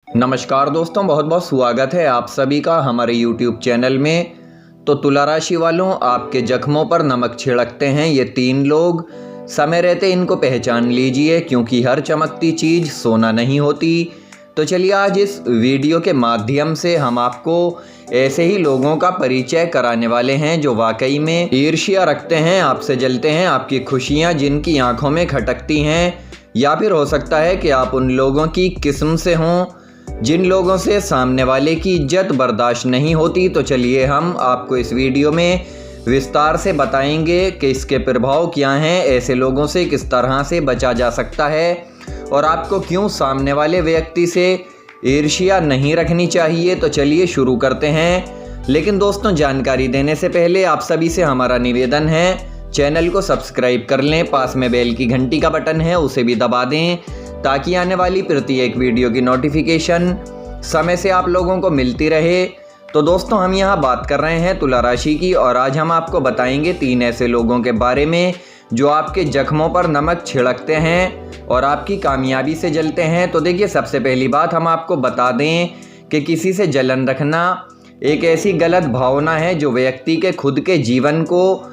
नमस्कार दोस्तों, बहुत बहुत स्वागत है आप सभी का हमारे YouTube चैनल में। तो तुला राशि वालों, आपके जख्मों पर नमक छिड़कते हैं ये 3 लोग। समय रहते इनको पहचान लीजिए, क्योंकि हर चमकती चीज़ सोना नहीं होती। तो चलिए आज इस वीडियो के माध्यम से हम आपको ऐसे ही लोगों का परिचय कराने वाले हैं जो वाकई में ईर्ष्या रखते हैं, आपसे जलते हैं, आपकी खुशियाँ जिनकी आंखों में खटकती हैं। या फिर हो सकता है कि आप उन लोगों की किस्म से हों जिन लोगों से सामने वाले की इज्जत बर्दाश्त नहीं होती। तो चलिए हम आपको इस वीडियो में विस्तार से बताएंगे कि इसके प्रभाव क्या हैं, ऐसे लोगों से किस तरह से बचा जा सकता है और आपको क्यों सामने वाले व्यक्ति से ईर्ष्या नहीं रखनी चाहिए। तो चलिए शुरू करते हैं। लेकिन दोस्तों, जानकारी देने से पहले आप सभी से हमारा निवेदन है, चैनल को सब्सक्राइब कर लें, पास में बेल की घंटी का बटन है उसे भी दबा दें, ताकि आने वाली प्रत्येक वीडियो की नोटिफिकेशन समय से आप लोगों को मिलती रहे। तो दोस्तों, हम यहाँ बात कर रहे हैं तुला राशि की, और आज हम आपको बताएंगे 3 ऐसे लोगों के बारे में जो आपके जख्मों पर नमक छिड़कते हैं और आपकी कामयाबी से जलते हैं। तो देखिए, सबसे पहली बात हम आपको बता दें कि किसी से जलन रखना एक ऐसी गलत भावना है जो व्यक्ति के खुद के जीवन को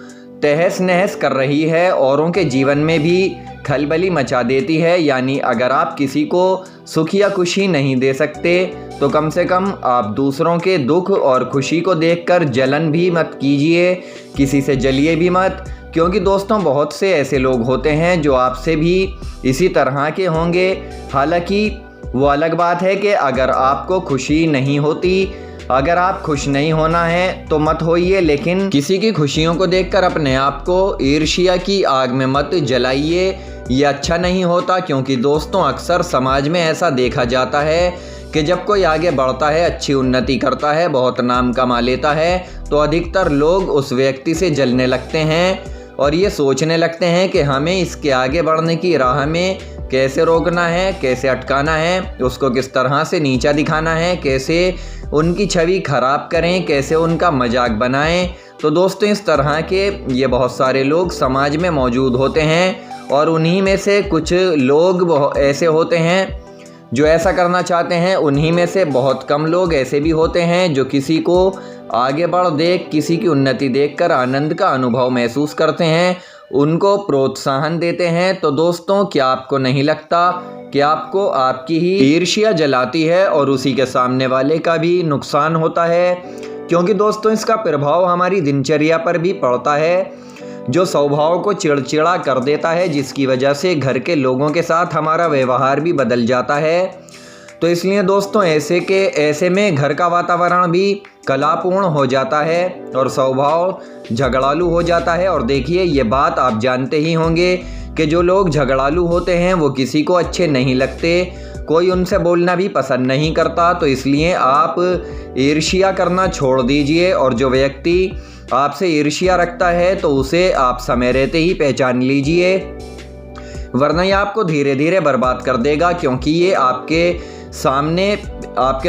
तहस नहस कर रही है, औरों के जीवन में भी खलबली मचा देती है। यानी अगर आप किसी को सुख या खुशी नहीं दे सकते तो कम से कम आप दूसरों के दुख और खुशी को देखकर जलन भी मत कीजिए, किसी से जलिए भी मत। क्योंकि दोस्तों, बहुत से ऐसे लोग होते हैं जो आपसे भी इसी तरह के होंगे। हालांकि वो अलग बात है कि अगर आपको खुशी नहीं होती, अगर आप खुश नहीं होना है तो मत होइए, लेकिन किसी की खुशियों को देखकर अपने आप को ईर्ष्या की आग में मत जलाइए, ये अच्छा नहीं होता। क्योंकि दोस्तों, अक्सर समाज में ऐसा देखा जाता है कि जब कोई आगे बढ़ता है, अच्छी उन्नति करता है, बहुत नाम कमा लेता है, तो अधिकतर लोग उस व्यक्ति से जलने लगते हैं और ये सोचने लगते हैं कि हमें इसके आगे बढ़ने की राह में कैसे रोकना है, कैसे अटकाना है, उसको किस तरह से नीचा दिखाना है, कैसे उनकी छवि खराब करें, कैसे उनका मजाक बनाएं। तो दोस्तों, इस तरह के ये बहुत सारे लोग समाज में मौजूद होते हैं, और उन्हीं में से कुछ लोग ऐसे होते हैं जो ऐसा करना चाहते हैं। उन्हीं में से बहुत कम लोग ऐसे भी होते हैं जो किसी को आगे बढ़ देख, किसी की उन्नति देखकर आनंद का अनुभव महसूस करते हैं, उनको प्रोत्साहन देते हैं। तो दोस्तों, क्या आपको नहीं लगता कि आपको आपकी ही ईर्ष्या जलाती है और उसी के सामने वाले का भी नुकसान होता है? क्योंकि दोस्तों, इसका प्रभाव हमारी दिनचर्या पर भी पड़ता है, जो स्वभाव को चिड़चिड़ा कर देता है, जिसकी वजह से घर के लोगों के साथ हमारा व्यवहार भी बदल जाता है। तो इसलिए दोस्तों, ऐसे में घर का वातावरण भी कलापूर्ण हो जाता है और स्वभाव झगड़ालू हो जाता है। और देखिए, ये बात आप जानते ही होंगे कि जो लोग झगड़ालू होते हैं वो किसी को अच्छे नहीं लगते, कोई उनसे बोलना भी पसंद नहीं करता। तो इसलिए आप ईर्ष्या करना छोड़ दीजिए, और जो व्यक्ति आपसे ईर्ष्या रखता है तो उसे आप समय रहते ही पहचान लीजिए, वरना ये आपको धीरे धीरे बर्बाद कर देगा। क्योंकि ये आपके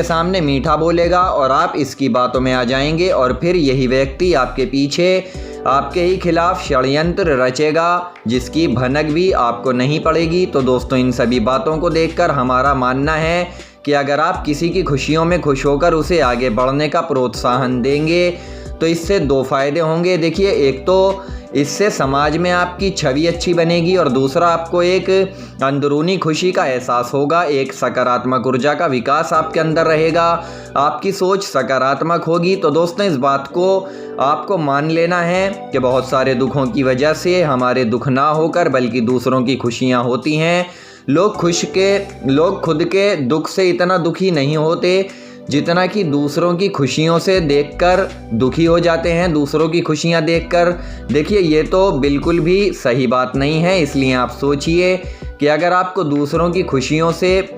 सामने मीठा बोलेगा और आप इसकी बातों में आ जाएंगे, और फिर यही व्यक्ति आपके पीछे आपके ही खिलाफ षड्यंत्र रचेगा, जिसकी भनक भी आपको नहीं पड़ेगी। तो दोस्तों, इन सभी बातों को देखकर हमारा मानना है कि अगर आप किसी की खुशियों में खुश होकर उसे आगे बढ़ने का प्रोत्साहन देंगे तो इससे 2 फायदे होंगे। देखिए, एक तो इससे समाज में आपकी छवि अच्छी बनेगी, और दूसरा आपको एक अंदरूनी खुशी का एहसास होगा, एक सकारात्मक ऊर्जा का विकास आपके अंदर रहेगा, आपकी सोच सकारात्मक होगी। तो दोस्तों, इस बात को आपको मान लेना है कि बहुत सारे दुखों की वजह से हमारे दुख ना होकर बल्कि दूसरों की खुशियाँ होती हैं। लोग खुद के दुख से इतना दुखी नहीं होते जितना कि दूसरों की खुशियों से देखकर दुखी हो जाते हैं, दूसरों की खुशियां देखकर। देखिए, ये तो बिल्कुल भी सही बात नहीं है। इसलिए आप सोचिए कि अगर आपको दूसरों की खुशियों से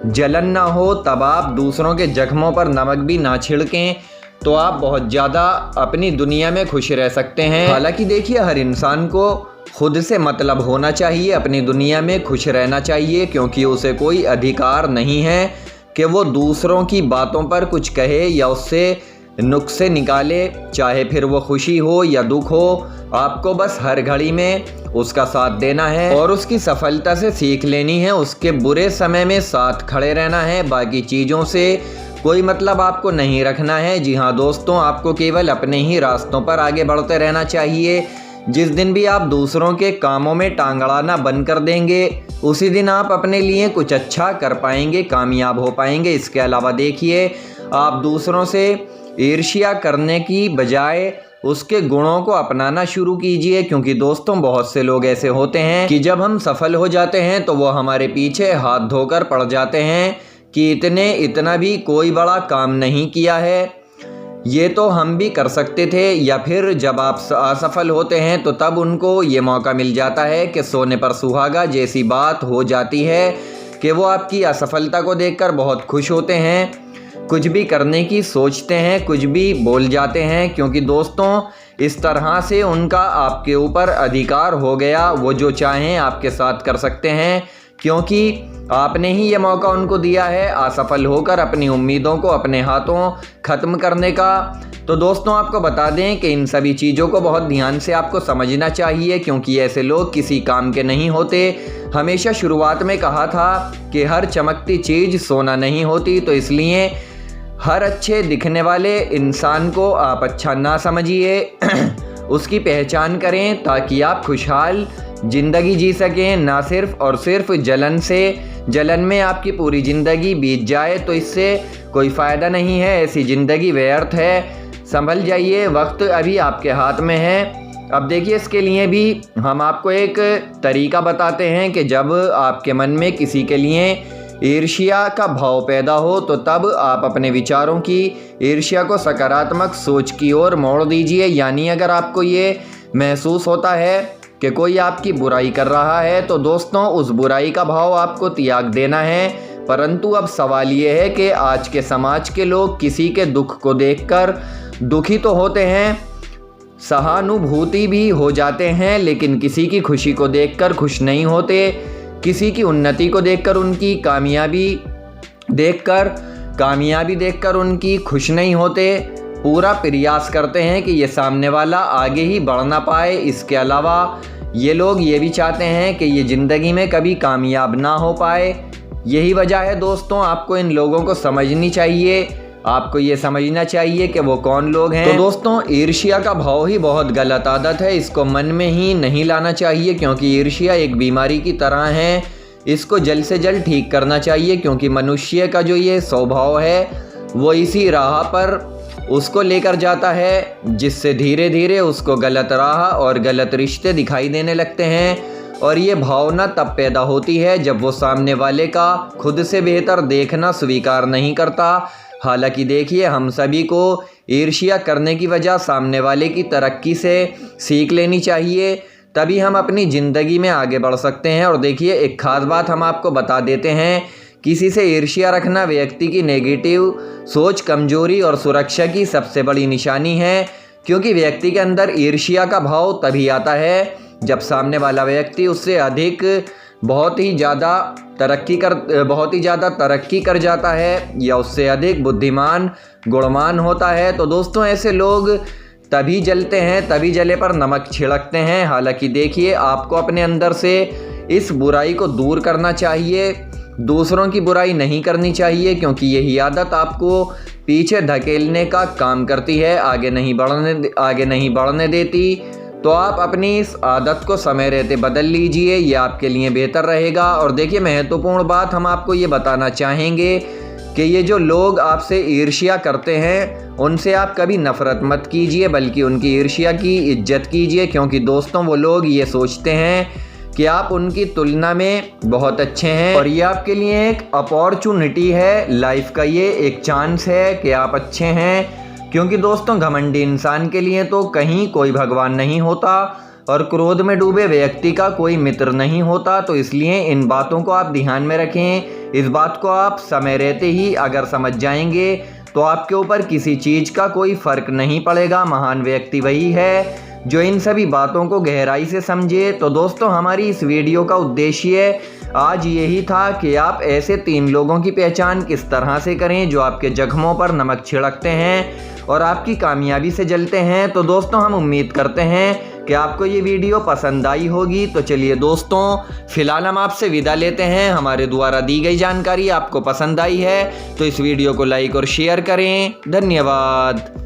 जलन ना हो, तब आप दूसरों के जख्मों पर नमक भी ना छिड़कें, तो आप बहुत ज़्यादा अपनी दुनिया में खुश रह सकते हैं। हालांकि देखिए, हर इंसान को खुद से मतलब होना चाहिए, अपनी दुनिया में खुश रहना चाहिए, क्योंकि उसे कोई अधिकार नहीं है कि वो दूसरों की बातों पर कुछ कहे या उससे नुस्खे निकाले, चाहे फिर वो खुशी हो या दुख हो, आपको बस हर घड़ी में उसका साथ देना है और उसकी सफलता से सीख लेनी है। उसके बुरे समय में साथ खड़े रहना है, बाकी चीज़ों से कोई मतलब आपको नहीं रखना है। जी हाँ दोस्तों, आपको केवल अपने ही रास्तों पर आगे बढ़ते रहना चाहिए। जिस दिन भी आप दूसरों के कामों में टांग अड़ाना बंद कर देंगे, उसी दिन आप अपने लिए कुछ अच्छा कर पाएंगे, कामयाब हो पाएंगे। इसके अलावा देखिए, आप दूसरों से ईर्ष्या करने की बजाय उसके गुणों को अपनाना शुरू कीजिए, क्योंकि दोस्तों बहुत से लोग ऐसे होते हैं कि जब हम सफल हो जाते हैं तो वो हमारे पीछे हाथ धोकर पड़ जाते हैं कि इतना भी कोई बड़ा काम नहीं किया है, ये तो हम भी कर सकते थे। या फिर जब आप असफल होते हैं तो तब उनको ये मौका मिल जाता है कि सोने पर सुहागा जैसी बात हो जाती है कि वो आपकी असफलता को देखकर बहुत खुश होते हैं, कुछ भी करने की सोचते हैं, कुछ भी बोल जाते हैं, क्योंकि दोस्तों इस तरह से उनका आपके ऊपर अधिकार हो गया। वो जो चाहें आपके साथ कर सकते हैं, क्योंकि आपने ही ये मौका उनको दिया है असफल होकर अपनी उम्मीदों को अपने हाथों ख़त्म करने का। तो दोस्तों आपको बता दें कि इन सभी चीज़ों को बहुत ध्यान से आपको समझना चाहिए, क्योंकि ऐसे लोग किसी काम के नहीं होते। हमेशा शुरुआत में कहा था कि हर चमकती चीज़ सोना नहीं होती, तो इसलिए हर अच्छे दिखने वाले इंसान को आप अच्छा ना समझिए, उसकी पहचान करें ताकि आप खुशहाल ज़िंदगी जी सकें। ना सिर्फ और सिर्फ जलन में आपकी पूरी ज़िंदगी बीत जाए तो इससे कोई फ़ायदा नहीं है, ऐसी ज़िंदगी व्यर्थ है। संभल जाइए, वक्त अभी आपके हाथ में है। अब देखिए, इसके लिए भी हम आपको एक तरीका बताते हैं कि जब आपके मन में किसी के लिए ईर्ष्या का भाव पैदा हो तो तब आप अपने विचारों की ईर्ष्या को सकारात्मक सोच की ओर मोड़ दीजिए। यानी अगर आपको ये महसूस होता है कि कोई आपकी बुराई कर रहा है तो दोस्तों उस बुराई का भाव आपको त्याग देना है। परंतु अब सवाल ये है कि आज के समाज के लोग किसी के दुख को देखकर दुखी तो होते हैं, सहानुभूति भी हो जाते हैं, लेकिन किसी की खुशी को देखकर खुश नहीं होते, किसी की उन्नति को देखकर उनकी कामयाबी देखकर उनकी खुश नहीं होते। पूरा प्रयास करते हैं कि ये सामने वाला आगे ही बढ़ ना पाए। इसके अलावा ये लोग ये भी चाहते हैं कि ये ज़िंदगी में कभी कामयाब ना हो पाए। यही वजह है दोस्तों, आपको इन लोगों को समझनी चाहिए, आपको ये समझना चाहिए कि वो कौन लोग हैं। तो दोस्तों ईर्ष्या का भाव ही बहुत गलत आदत है, इसको मन में ही नहीं लाना चाहिए, क्योंकि ईर्ष्या एक बीमारी की तरह है। इसको जल्द से जल्द ठीक करना चाहिए, क्योंकि मनुष्य का जो ये स्वभाव है वो इसी राह पर उसको लेकर जाता है, जिससे धीरे धीरे उसको गलत राह और गलत रिश्ते दिखाई देने लगते हैं। और ये भावना तब पैदा होती है जब वो सामने वाले का खुद से बेहतर देखना स्वीकार नहीं करता। हालांकि देखिए, हम सभी को ईर्ष्या करने की वजह सामने वाले की तरक्की से सीख लेनी चाहिए, तभी हम अपनी ज़िंदगी में आगे बढ़ सकते हैं। और देखिए, एक ख़ास बात हम आपको बता देते हैं, किसी से ईर्ष्या रखना व्यक्ति की नेगेटिव सोच, कमजोरी और सुरक्षा की सबसे बड़ी निशानी है, क्योंकि व्यक्ति के अंदर ईर्ष्या का भाव तभी आता है जब सामने वाला व्यक्ति उससे अधिक बहुत ही ज़्यादा तरक्की कर जाता है या उससे अधिक बुद्धिमान गुणवान होता है। तो दोस्तों ऐसे लोग तभी जलते हैं, तभी जले पर नमक छिड़कते हैं। हालांकि देखिए, आपको अपने अंदर से इस बुराई को दूर करना चाहिए, दूसरों की बुराई नहीं करनी चाहिए, क्योंकि यही आदत आपको पीछे धकेलने का काम करती है, आगे नहीं बढ़ने देती। तो आप अपनी इस आदत को समय रहते बदल लीजिए, ये आपके लिए बेहतर रहेगा। और देखिए, महत्वपूर्ण बात हम आपको ये बताना चाहेंगे कि ये जो लोग आपसे ईर्ष्या करते हैं उनसे आप कभी नफरत मत कीजिए, बल्कि उनकी ईर्ष्या की इज्जत कीजिए, क्योंकि दोस्तों वो लोग ये सोचते हैं कि आप उनकी तुलना में बहुत अच्छे हैं और ये आपके लिए एक अपॉर्चुनिटी है, लाइफ का ये एक चांस है कि आप अच्छे हैं। क्योंकि दोस्तों घमंडी इंसान के लिए तो कहीं कोई भगवान नहीं होता और क्रोध में डूबे व्यक्ति का कोई मित्र नहीं होता। तो इसलिए इन बातों को आप ध्यान में रखें। इस बात को आप समय रहते ही अगर समझ जाएंगे तो आपके ऊपर किसी चीज़ का कोई फर्क नहीं पड़ेगा। महान व्यक्ति वही है जो इन सभी बातों को गहराई से समझे। तो दोस्तों हमारी इस वीडियो का उद्देश्य आज यही था कि आप ऐसे 3 लोगों की पहचान किस तरह से करें जो आपके जख्मों पर नमक छिड़कते हैं और आपकी कामयाबी से जलते हैं। तो दोस्तों, हम उम्मीद करते हैं कि आपको ये वीडियो पसंद आई होगी। तो चलिए दोस्तों, फिलहाल हम आपसे विदा लेते हैं। हमारे द्वारा दी गई जानकारी आपको पसंद आई है तो इस वीडियो को लाइक और शेयर करें। धन्यवाद।